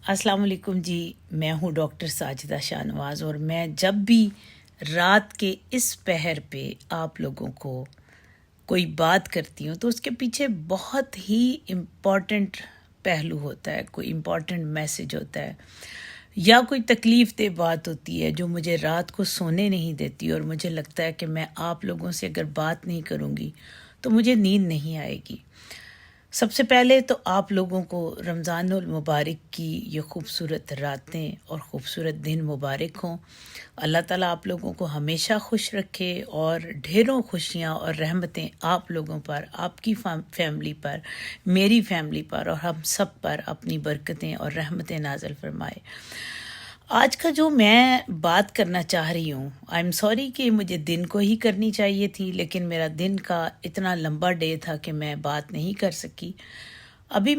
अस्सलाम वालेकुम जी। मैं हूँ डॉक्टर साजिदा शाहनवाज़ और मैं जब भी रात के इस पहर पे आप लोगों को कोई बात करती हूँ तो उसके पीछे बहुत ही इम्पॉर्टेंट पहलू होता है, कोई इम्पॉर्टेंट मैसेज होता है या कोई तकलीफ़ दह बात होती है जो मुझे रात को सोने नहीं देती और मुझे लगता है कि मैं आप लोगों से अगर बात नहीं करूँगी तो मुझे नींद नहीं आएगी। सबसे पहले तो आप लोगों को रमज़ानुल मुबारक की ये खूबसूरत रातें और ख़ूबसूरत दिन मुबारक हों। अल्लाह ताला आप लोगों को हमेशा खुश रखे और ढेरों खुशियाँ और रहमतें आप लोगों पर, आपकी फैमिली पर, मेरी फैमिली पर और हम सब पर अपनी बरकतें और रहमतें नाज़िल फरमाए। आज का जो मैं बात करना चाह रही हूँ, आई एम सॉरी कि मुझे दिन को ही करनी चाहिए थी, लेकिन मेरा दिन का इतना लंबा डे था कि मैं बात नहीं कर सकी। अभी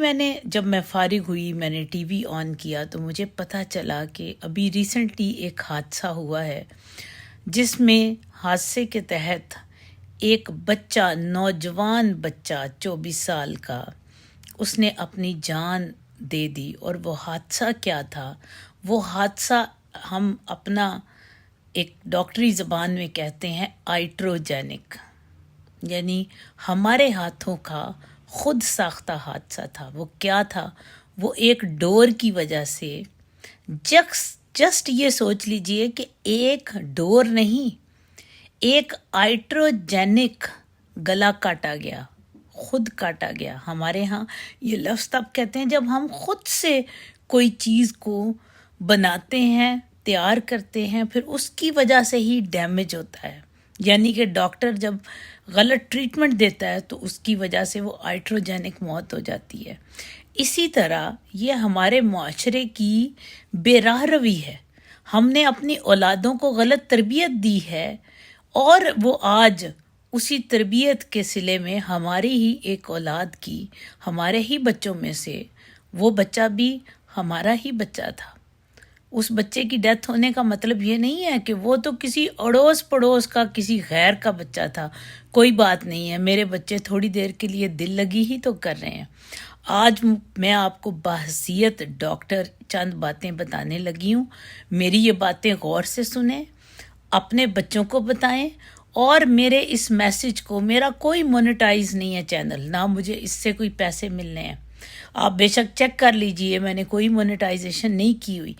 जब मैं फ़ारिग हुई, मैंने टीवी ऑन किया तो मुझे पता चला कि अभी रिसेंटली एक हादसा हुआ है, जिसमें हादसे के तहत एक बच्चा, नौजवान बच्चा 24 साल का, उसने अपनी जान दे दी। और वो हादसा क्या था? वो हादसा हम अपना एक डॉक्टरी ज़बान में कहते हैं आइट्रोजेनिक, यानी हमारे हाथों का खुद साख्ता हादसा था। वो क्या था? वो एक डोर की वजह से, जस्ट ये सोच लीजिए कि एक डोर नहीं, एक आइट्रोजेनिक गला काटा गया, खुद काटा गया। हमारे यहाँ ये लफ्ज़ तब कहते हैं जब हम खुद से कोई चीज़ को बनाते हैं, तैयार करते हैं, फिर उसकी वजह से ही डैमेज होता है। यानी कि डॉक्टर जब गलत ट्रीटमेंट देता है तो उसकी वजह से वो आइट्रोजेनिक मौत हो जाती है। इसी तरह ये हमारे माशरे की बेराह रवी है। हमने अपनी औलादों को गलत तरबियत दी है और वो आज उसी तरबियत के सिले में हमारी ही एक औलाद की, हमारे ही बच्चों में से वो बच्चा भी हमारा ही बच्चा था। उस बच्चे की डेथ होने का मतलब ये नहीं है कि वो तो किसी अड़ोस पड़ोस का, किसी गैर का बच्चा था। कोई बात नहीं है, मेरे बच्चे थोड़ी देर के लिए दिल लगी ही तो कर रहे हैं। आज मैं आपको बहसीयत डॉक्टर चंद बातें बताने लगी हूँ। मेरी ये बातें गौर से सुने, अपने बच्चों को बताएं और मेरे इस मैसेज को, मेरा कोई मोनेटाइज नहीं है चैनल, ना मुझे इससे कोई पैसे मिलने हैं। आप बेशक चेक कर लीजिए, मैंने कोई मोनेटाइजेशन नहीं की हुई।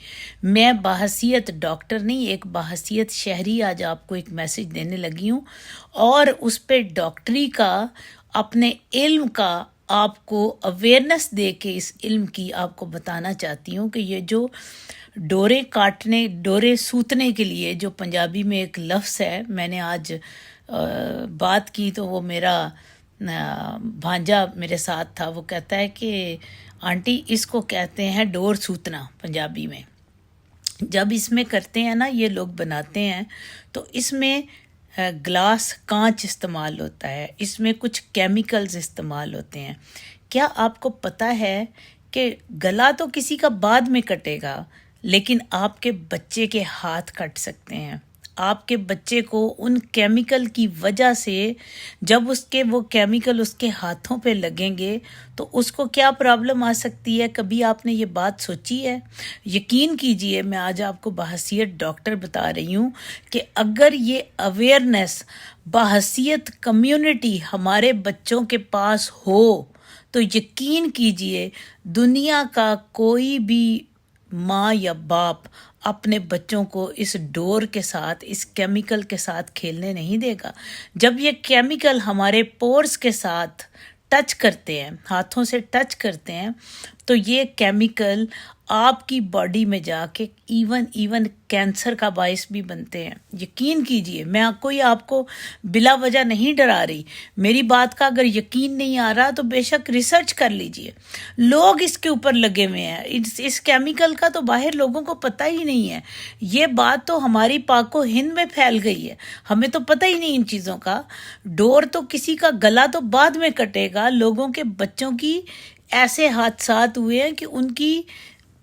मैं बहसीयत डॉक्टर नहीं, एक बहसीयत शहरी आज आपको एक मैसेज देने लगी हूँ और उस पे डॉक्टरी का, अपने इल्म का आपको अवेयरनेस दे के इस इल्म की आपको बताना चाहती हूँ कि ये जो डोरे काटने, डोरे सूतने के लिए जो पंजाबी में एक लफ्ज़ है, मैंने आज बात की तो वो मेरा भांजा मेरे साथ था। वो कहता है कि आंटी इसको कहते हैं डोर सूतना पंजाबी में। जब इसमें करते हैं ना, ये लोग बनाते हैं तो इसमें ग्लास, कांच इस्तेमाल होता है, इसमें कुछ केमिकल्स इस्तेमाल होते हैं। क्या आपको पता है कि गला तो किसी का बाद में कटेगा, लेकिन आपके बच्चे के हाथ कट सकते हैं। आपके बच्चे को उन केमिकल की वजह से, जब वो केमिकल उसके हाथों पे लगेंगे तो उसको क्या प्रॉब्लम आ सकती है? कभी आपने ये बात सोची है? यकीन कीजिए, मैं आज आपको बहसीयत डॉक्टर बता रही हूँ कि अगर ये अवेयरनेस बहसीयत कम्युनिटी हमारे बच्चों के पास हो तो यकीन कीजिए दुनिया का कोई भी माँ या बाप अपने बच्चों को इस डोर के साथ, इस केमिकल के साथ खेलने नहीं देगा। जब ये केमिकल हमारे पोर्स के साथ टच करते हैं, हाथों से टच करते हैं, तो ये केमिकल आपकी बॉडी में जाके इवन कैंसर का बायस भी बनते हैं। यकीन कीजिए, मैं कोई आपको बिला वजह नहीं डरा रही। मेरी बात का अगर यकीन नहीं आ रहा तो बेशक रिसर्च कर लीजिए। लोग इसके ऊपर लगे हुए हैं, इस केमिकल का तो बाहर लोगों को पता ही नहीं है। ये बात तो हमारी पाको हिंद में फैल गई है, हमें तो पता ही नहीं इन चीज़ों का। डोर तो किसी का गला तो बाद में कटेगा। लोगों के बच्चों की ऐसे हादसात हुए हैं कि उनकी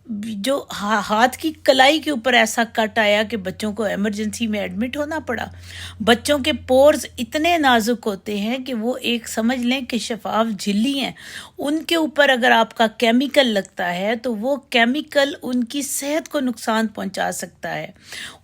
جو ہاتھ کی کلائی کے اوپر ایسا کٹ آیا کہ بچوں کو ایمرجنسی میں ایڈمٹ ہونا پڑا. بچوں کے پورز اتنے نازک ہوتے ہیں کہ وہ ایک سمجھ لیں کہ شفاف جھلی ہیں. ان کے اوپر اگر آپ کا کیمیکل لگتا ہے تو وہ کیمیکل ان کی صحت کو نقصان پہنچا سکتا ہے.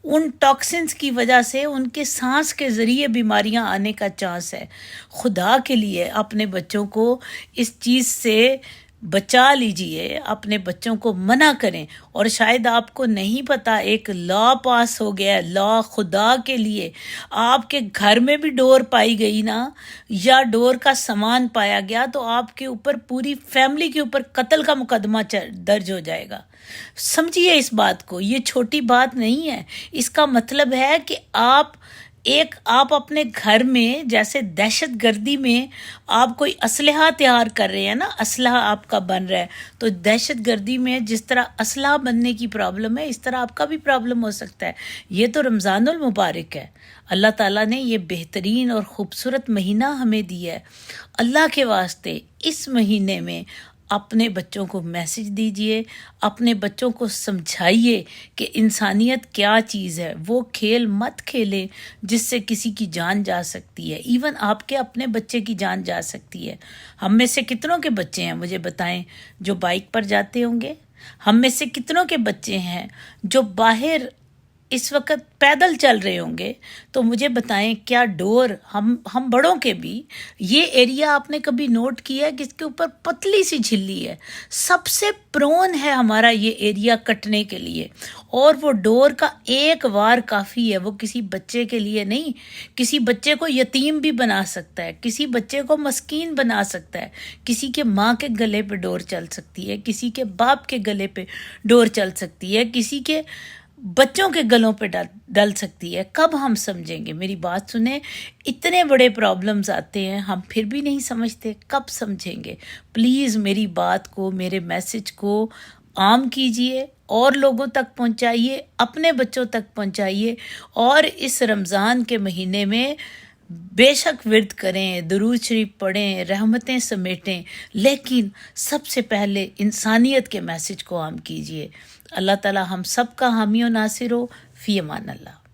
ان ٹاکسنز کی وجہ سے ان کے سانس کے ذریعے بیماریاں آنے کا چانس ہے. خدا کے لیے اپنے بچوں کو اس چیز سے بچا لیجئے، اپنے بچوں کو منع کریں. اور شاید آپ کو نہیں پتا ایک لا پاس ہو گیا ہے، لا خدا کے لیے آپ کے گھر میں بھی ڈور پائی گئی نا، یا ڈور کا سامان پایا گیا تو آپ کے اوپر پوری فیملی کے اوپر قتل کا مقدمہ درج ہو جائے گا. سمجھیے اس بات کو، یہ چھوٹی بات نہیں ہے. اس کا مطلب ہے کہ آپ اپنے گھر میں جیسے دہشت گردی میں آپ کوئی اسلحہ تیار کر رہے ہیں نا، اسلحہ آپ کا بن رہا ہے، تو دہشت گردی میں جس طرح اسلحہ بننے کی پرابلم ہے اس طرح آپ کا بھی پرابلم ہو سکتا ہے. یہ تو رمضان المبارک ہے، اللہ تعالیٰ نے یہ بہترین اور خوبصورت مہینہ ہمیں دیا ہے. اللہ کے واسطے اس مہینے میں اپنے بچوں کو میسج دیجئے، اپنے بچوں کو سمجھائیے کہ انسانیت کیا چیز ہے. وہ کھیل مت کھیلیں جس سے کسی کی جان جا سکتی ہے، ایون آپ کے اپنے بچے کی جان جا سکتی ہے. ہم میں سے کتنوں کے بچے ہیں مجھے بتائیں جو بائک پر جاتے ہوں گے؟ ہم میں سے کتنوں کے بچے ہیں جو باہر اس وقت پیدل چل رہے ہوں گے؟ تو مجھے بتائیں کیا ڈور ہم بڑوں کے بھی، یہ ایریا آپ نے کبھی نوٹ کیا ہے کہ اس کے اوپر پتلی سی جھلی ہے، سب سے پرون ہے ہمارا یہ ایریا کٹنے کے لیے. اور وہ ڈور کا ایک وار کافی ہے، وہ کسی بچے کے لیے نہیں. کسی بچے کو یتیم بھی بنا سکتا ہے، کسی بچے کو مسکین بنا سکتا ہے. کسی کے ماں کے گلے پہ ڈور چل سکتی ہے، کسی کے باپ کے گلے پہ ڈور چل سکتی ہے، کسی کے بچوں کے گلوں پہ ڈل سکتی ہے. کب ہم سمجھیں گے؟ میری بات سنیں، اتنے بڑے پرابلمز آتے ہیں ہم پھر بھی نہیں سمجھتے، کب سمجھیں گے؟ پلیز میری بات کو، میرے میسج کو عام کیجئے اور لوگوں تک پہنچائیے، اپنے بچوں تک پہنچائیے. اور اس رمضان کے مہینے میں بے شک ورد کریں، درود شریف پڑھیں، رحمتیں سمیٹیں، لیکن سب سے پہلے انسانیت کے میسج کو عام کیجئے. اللہ تعالی ہم سب کا حامی و ناصر ہو. فی امان اللہ.